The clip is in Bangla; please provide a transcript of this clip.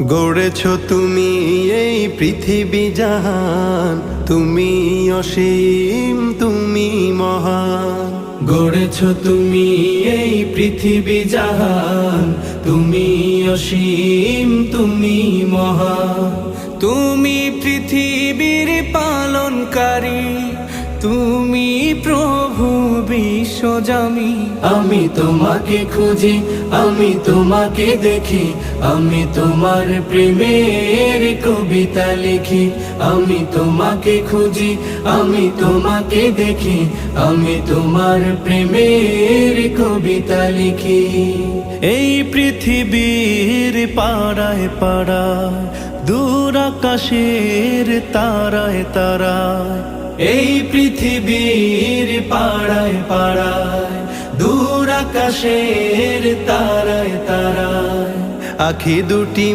গড়েছ তুমি এই পৃথিবী জাহান, তুমি অসীম তুমি মহান। গড়েছ তুমি এই পৃথিবী জাহান, তুমি অসীম তুমি মহান। তুমি পৃথিবীর পালনকারী, তুমি প্রভু বিশ্বজামি। আমি তোমাকে খুঁজি, আমি তোমাকে দেখি, আমি তোমার প্রেমের কবিতা লিখি। আমি তোমাকে খুঁজি, আমি তোমাকে দেখি, আমি তোমার প্রেমের কবিতা লিখি। এই পৃথিবীর পাড়ায় পাড়ায়, দূর আকাশের তারায় তারায়, এই পৃথিবীর পাড়ায় পাড়ায়, দূর আকাশের তারায় তারায়, আখি দুটি